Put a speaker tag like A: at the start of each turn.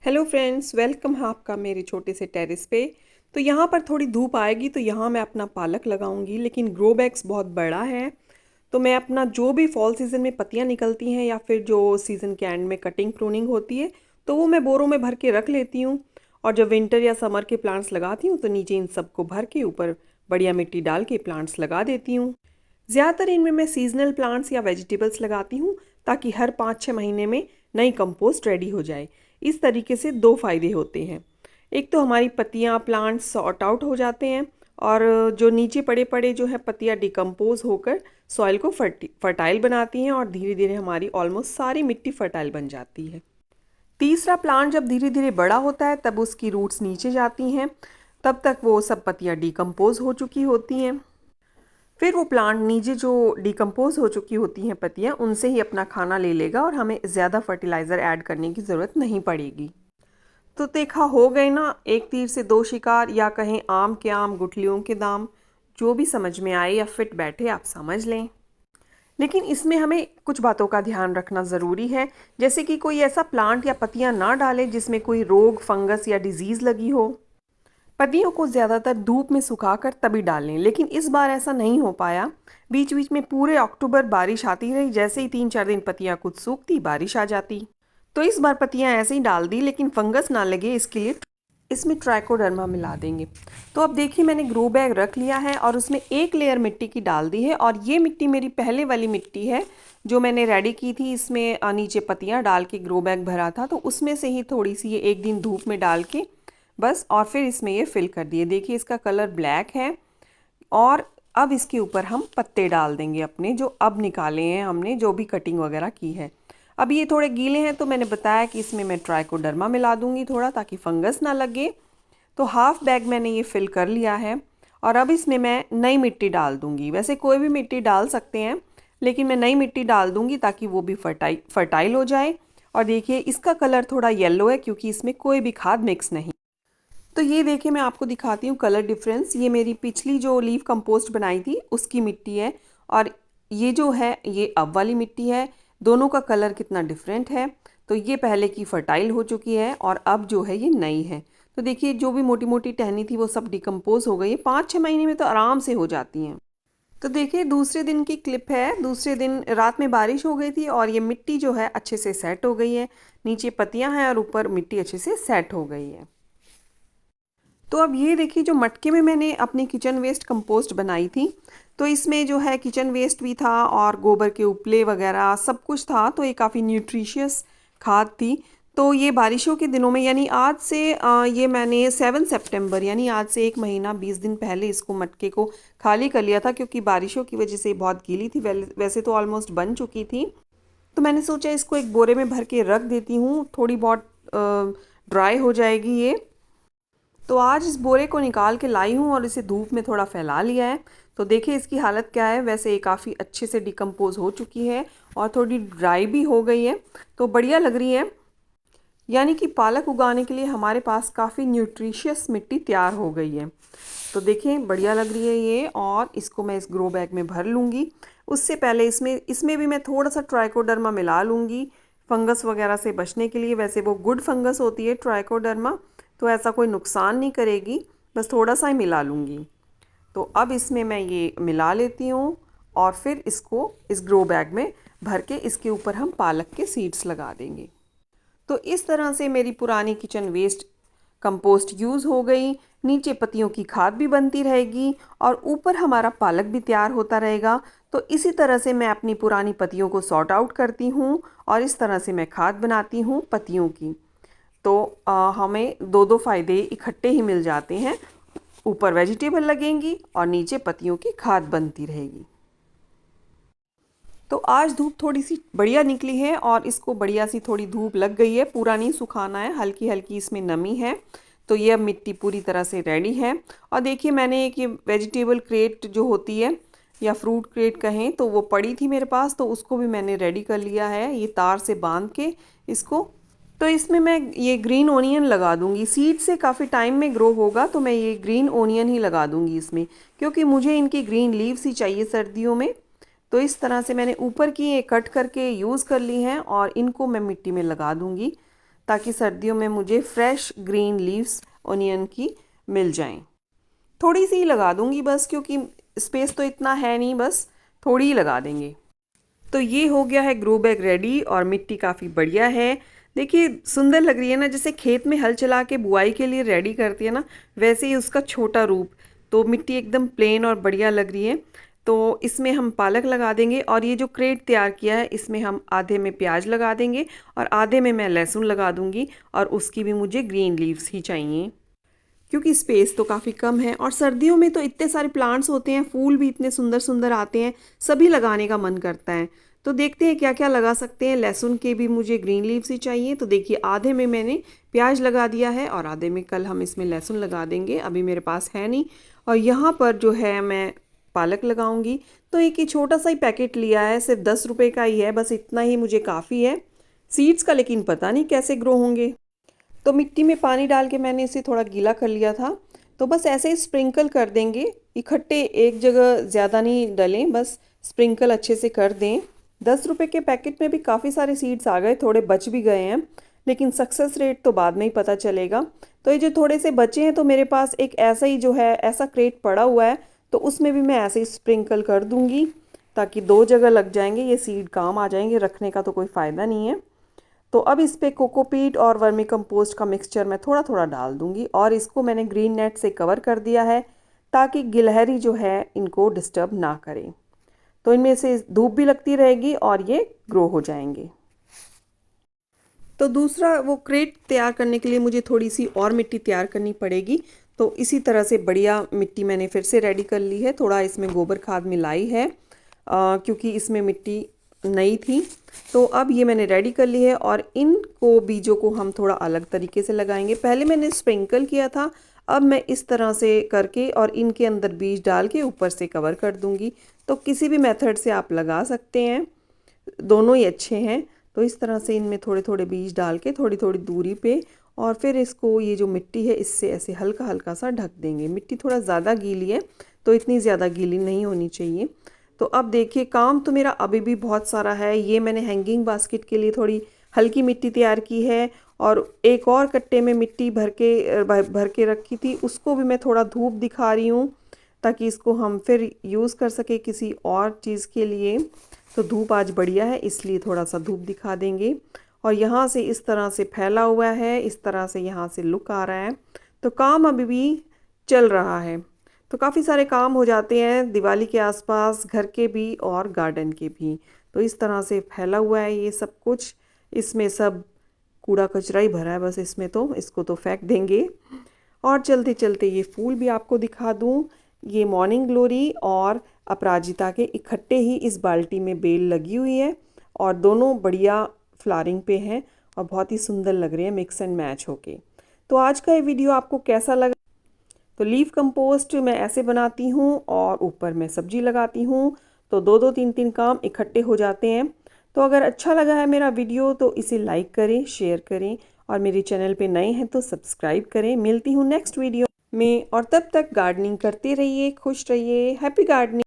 A: Hello friends, welcome है आपका मेरे छोटे से टेरेस पे। तो यहाँ पर थोड़ी धूप आएगी तो यहाँ मैं अपना पालक लगाऊंगी, लेकिन ग्रो बैग्स बहुत बड़ा है। तो मैं अपना जो भी फॉल सीज़न में पत्तियाँ निकलती हैं या फिर जो सीज़न के एंड में कटिंग प्रूनिंग होती है तो वो मैं बोरों में भर के रख लेती हूँ। और जब विंटर या समर के प्लांट्स लगाती हूँ तो नीचे इन सबको भर के ऊपर बढ़िया मिट्टी डाल के प्लांट्स लगा देती हूँ। ज़्यादातर इनमें मैं सीजनल प्लांट्स या वेजिटेबल्स लगाती हूँ ताकि हर 5-6 महीने में नई कंपोस्ट रेडी हो जाए। इस तरीके से दो फायदे होते हैं। एक तो हमारी पत्तियाँ प्लांट्स सॉर्ट आउट हो जाते हैं और जो नीचे पड़े पड़े जो है पत्तियाँ डिकम्पोज होकर सॉइल को फर्टाइल बनाती हैं और धीरे धीरे हमारी ऑलमोस्ट सारी मिट्टी फर्टाइल बन जाती है। तीसरा प्लांट जब धीरे धीरे बड़ा होता है तब उसकी रूट्स नीचे जाती हैं, तब तक वो सब पत्तियाँ डिकम्पोज हो चुकी होती हैं। फिर वो प्लांट नीचे जो डिकम्पोज हो चुकी होती हैं पत्तियाँ उनसे ही अपना खाना ले लेगा और हमें ज़्यादा फर्टिलाइज़र ऐड करने की ज़रूरत नहीं पड़ेगी। तो देखा हो गए ना, एक तीर से दो शिकार, या कहें आम के आम गुठलियों के दाम। जो भी समझ में आए या फिट बैठे आप समझ लें। लेकिन इसमें हमें कुछ बातों का ध्यान रखना ज़रूरी है, जैसे कि कोई ऐसा प्लांट या पत्तियाँ ना डालें जिसमें कोई रोग फंगस या डिजीज़ लगी हो। पत्तियों को ज़्यादातर धूप में सुखाकर तभी डालें, लेकिन इस बार ऐसा नहीं हो पाया। बीच बीच में पूरे अक्टूबर बारिश आती रही, जैसे ही 3-4 दिन पत्तियाँ कुछ सूखती बारिश आ जाती। तो इस बार पत्तियाँ ऐसे ही डाल दी, लेकिन फंगस ना लगे इसके लिए इसमें ट्राइकोडर्मा मिला देंगे। तो अब देखिए मैंने ग्रो बैग रख लिया है और उसमें एक लेयर मिट्टी की डाल दी है, और ये मिट्टी मेरी पहले वाली मिट्टी है जो मैंने रेडी की थी। इसमें नीचे पत्तियाँ डाल के ग्रो बैग भरा था, तो उसमें से ही थोड़ी सी ये एक दिन धूप में डाल के बस, और फिर इसमें ये फिल कर दिए। देखिए इसका कलर ब्लैक है। और अब इसके ऊपर हम पत्ते डाल देंगे अपने, जो अब निकाले हैं हमने, जो भी कटिंग वगैरह की है। अब ये थोड़े गीले हैं तो मैंने बताया कि इसमें मैं ट्राइकोडर्मा मिला दूंगी थोड़ा, ताकि फंगस ना लगे। तो हाफ बैग मैंने ये फिल कर लिया है और अब इसमें मैं नई मिट्टी डाल दूंगी। वैसे कोई भी मिट्टी डाल सकते हैं, लेकिन मैं नई मिट्टी डाल दूंगी ताकि वो भी फर्टाइल हो जाए। और देखिए इसका कलर थोड़ा येलो है क्योंकि इसमें कोई भी खाद मिक्स नहीं। तो ये देखिए मैं आपको दिखाती हूँ कलर डिफरेंस। ये मेरी पिछली जो लीफ कंपोस्ट बनाई थी उसकी मिट्टी है, और ये जो है ये अब वाली मिट्टी है। दोनों का कलर कितना डिफरेंट है। तो ये पहले की फर्टाइल हो चुकी है और अब जो है ये नई है। तो देखिए जो भी मोटी मोटी टहनी थी वो सब डिकम्पोज हो गई है। 5-6 महीने में तो आराम से हो जाती हैं। तो देखिए दूसरे दिन की क्लिप है। दूसरे दिन रात में बारिश हो गई थी और ये मिट्टी जो है अच्छे से सेट हो गई है। नीचे पत्तियां हैं और ऊपर मिट्टी अच्छे से सेट हो गई है। तो अब ये देखिए जो मटके में मैंने अपनी किचन वेस्ट कंपोस्ट बनाई थी, तो इसमें जो है किचन वेस्ट भी था और गोबर के उपले वगैरह सब कुछ था। तो ये काफ़ी न्यूट्रिशियस खाद थी। तो ये बारिशों के दिनों में, यानी आज से ये मैंने 7 सितंबर, यानी आज से 1 महीना 20 दिन पहले इसको मटके को खाली कर लिया था, क्योंकि बारिशों की वजह से बहुत गीली थी। वैसे तो ऑलमोस्ट बन चुकी थी। तो मैंने सोचा इसको एक बोरे में भर के रख देती हूँ, थोड़ी बहुत ड्राई हो जाएगी ये। तो आज इस बोरे को निकाल के लाई हूँ और इसे धूप में थोड़ा फैला लिया है। तो देखिए इसकी हालत क्या है। वैसे ये काफ़ी अच्छे से डिकम्पोज हो चुकी है और थोड़ी ड्राई भी हो गई है, तो बढ़िया लग रही है। यानी कि पालक उगाने के लिए हमारे पास काफ़ी न्यूट्रिशियस मिट्टी तैयार हो गई है। तो देखें बढ़िया लग रही है ये, और इसको मैं इस ग्रो बैग में भर लूँगी। उससे पहले इसमें इसमें भी मैं थोड़ा सा ट्राइकोडर्मा मिला लूँगी फंगस वगैरह से बचने के लिए। वैसे वो गुड फंगस होती है ट्राइकोडर्मा, तो ऐसा कोई नुकसान नहीं करेगी। बस थोड़ा सा ही मिला लूँगी। तो अब इसमें मैं ये मिला लेती हूँ और फिर इसको इस ग्रो बैग में भर के इसके ऊपर हम पालक के सीड्स लगा देंगे। तो इस तरह से मेरी पुरानी किचन वेस्ट कंपोस्ट यूज़ हो गई। नीचे पत्तियों की खाद भी बनती रहेगी और ऊपर हमारा पालक भी तैयार होता रहेगा। तो इसी तरह से मैं अपनी पुरानी पत्तियों को सॉर्ट आउट करती हूँ और इस तरह से मैं खाद बनाती हूँ पत्तियों की। तो हमें दो दो फायदे इकट्ठे ही मिल जाते हैं। ऊपर वेजिटेबल लगेंगी और नीचे पत्तियों की खाद बनती रहेगी। तो आज धूप थोड़ी सी बढ़िया निकली है और इसको बढ़िया सी थोड़ी धूप लग गई है। पूरा नहीं सुखाना है, हल्की हल्की इसमें नमी है। तो ये अब मिट्टी पूरी तरह से रेडी है। और देखिए मैंने एक ये वेजिटेबल क्रेट जो होती है, या फ्रूट क्रेट कहें, तो वो पड़ी थी मेरे पास, तो उसको भी मैंने रेडी कर लिया है ये तार से बांध के इसको। तो इसमें मैं ये ग्रीन ओनियन लगा दूंगी। सीड से काफ़ी टाइम में ग्रो होगा, तो मैं ये ग्रीन ओनियन ही लगा दूंगी इसमें, क्योंकि मुझे इनकी ग्रीन लीव्स ही चाहिए सर्दियों में। तो इस तरह से मैंने ऊपर की ये कट करके यूज़ कर ली हैं और इनको मैं मिट्टी में लगा दूंगी। ताकि सर्दियों में मुझे फ्रेश ग्रीन लीव्स ओनियन की मिल जाएं। थोड़ी सी ही लगा दूंगी बस, क्योंकि स्पेस तो इतना है नहीं, बस थोड़ी ही लगा देंगे। तो ये हो गया है ग्रो बैग रेडी और मिट्टी काफ़ी बढ़िया है। देखिए सुंदर लग रही है ना, जैसे खेत में हल चला के बुआई के लिए रेडी करती है ना, वैसे ही उसका छोटा रूप। तो मिट्टी एकदम प्लेन और बढ़िया लग रही है। तो इसमें हम पालक लगा देंगे और ये जो क्रेट तैयार किया है इसमें हम आधे में प्याज लगा देंगे और आधे में मैं लहसुन लगा दूंगी, और उसकी भी मुझे ग्रीन लीव्स ही चाहिए क्योंकि स्पेस तो काफ़ी कम है। और सर्दियों में तो इतने सारे प्लांट्स होते हैं, फूल भी इतने सुंदर सुंदर आते हैं, सभी लगाने का मन करता है। तो देखते हैं क्या क्या लगा सकते हैं। लहसुन के भी मुझे ग्रीन लीव्स ही चाहिए। तो देखिए आधे में मैंने प्याज लगा दिया है और आधे में कल हम इसमें लहसुन लगा देंगे, अभी मेरे पास है नहीं। और यहाँ पर जो है मैं पालक लगाऊंगी। तो एक ही छोटा सा ही पैकेट लिया है, सिर्फ 10 रुपये का ही है, बस इतना ही मुझे काफ़ी है। सीड्स का लेकिन पता नहीं कैसे ग्रो होंगे। तो मिट्टी में पानी डाल के मैंने इसे थोड़ा गीला कर लिया था। तो बस ऐसे ही स्प्रिंकल कर देंगे, इकट्ठे एक जगह ज़्यादा नहीं डलें, बस स्प्रिंकल अच्छे से कर दें। 10 रुपये के पैकेट में भी काफ़ी सारे सीड्स आ गए, थोड़े बच भी गए हैं, लेकिन सक्सेस रेट तो बाद में ही पता चलेगा। तो ये जो थोड़े से बचे हैं, तो मेरे पास एक ऐसा ही जो है ऐसा क्रेट पड़ा हुआ है, तो उसमें भी मैं ऐसे ही स्प्रिंकल कर दूंगी, ताकि 2 जगह लग जाएंगे, ये सीड काम आ जाएंगे, रखने का तो कोई फ़ायदा नहीं है। तो अब इस पे कोकोपीट और वर्मी कंपोस्ट का मिक्सचर मैं थोड़ा थोड़ा डाल दूंगी, और इसको मैंने ग्रीन नेट से कवर कर दिया है ताकि गिलहरी जो है इनको डिस्टर्ब ना करे। तो इनमें से धूप भी लगती रहेगी और ये ग्रो हो जाएंगे। तो दूसरा वो क्रेट तैयार करने के लिए मुझे थोड़ी सी और मिट्टी तैयार करनी पड़ेगी। तो इसी तरह से बढ़िया मिट्टी मैंने फिर से रेडी कर ली है, थोड़ा इसमें गोबर खाद मिलाई है क्योंकि इसमें मिट्टी नई थी। तो अब ये मैंने रेडी कर ली है और इनको बीजों को हम थोड़ा अलग तरीके से लगाएंगे। पहले मैंने स्प्रिंकल किया था, अब मैं इस तरह से करके और इनके अंदर बीज डाल के ऊपर से कवर कर दूंगी। तो किसी भी मेथड से आप लगा सकते हैं, दोनों ही अच्छे हैं। तो इस तरह से इनमें थोड़े थोड़े बीज डाल के थोड़ी थोड़ी दूरी पे, और फिर इसको ये जो मिट्टी है इससे ऐसे हल्का हल्का सा ढक देंगे। मिट्टी थोड़ा ज़्यादा गीली है, तो इतनी ज़्यादा गीली नहीं होनी चाहिए। तो अब देखिए काम तो मेरा अभी भी बहुत सारा है। ये मैंने हैंगिंग बास्केट के लिए थोड़ी हल्की मिट्टी तैयार की है, और एक और कट्टे में मिट्टी भर के रखी थी, उसको भी मैं थोड़ा धूप दिखा रही हूँ ताकि इसको हम फिर यूज़ कर सके किसी और चीज़ के लिए। तो धूप आज बढ़िया है इसलिए थोड़ा सा धूप दिखा देंगे। और यहाँ से इस तरह से फैला हुआ है, इस तरह से यहाँ से लुक आ रहा है। तो काम अभी भी चल रहा है। तो काफ़ी सारे काम हो जाते हैं दिवाली के आसपास, घर के भी और गार्डन के भी। तो इस तरह से फैला हुआ है ये सब कुछ, इसमें सब कूड़ा कचरा ही भरा है बस इसमें, तो इसको तो फेंक देंगे। और चलते चलते ये फूल भी आपको दिखा दूँ। ये मॉर्निंग ग्लोरी और अपराजिता के इकट्ठे ही इस बाल्टी में बेल लगी हुई है, और दोनों बढ़िया फ्लावरिंग पे हैं और बहुत ही सुंदर लग रहे हैं मिक्स एंड मैच होके। तो आज का ये वीडियो आपको कैसा लगा? तो लीफ कंपोस्ट मैं ऐसे बनाती हूँ और ऊपर मैं सब्जी लगाती हूँ, तो दो दो तीन तीन काम इकट्ठे हो जाते हैं। तो अगर अच्छा लगा है मेरा वीडियो तो इसे लाइक करें, शेयर करें, और मेरे चैनल पे नए हैं तो सब्सक्राइब करें। मिलती हूँ नेक्स्ट वीडियो में, और तब तक गार्डनिंग करते रहिए, खुश रहिए। Happy gardening.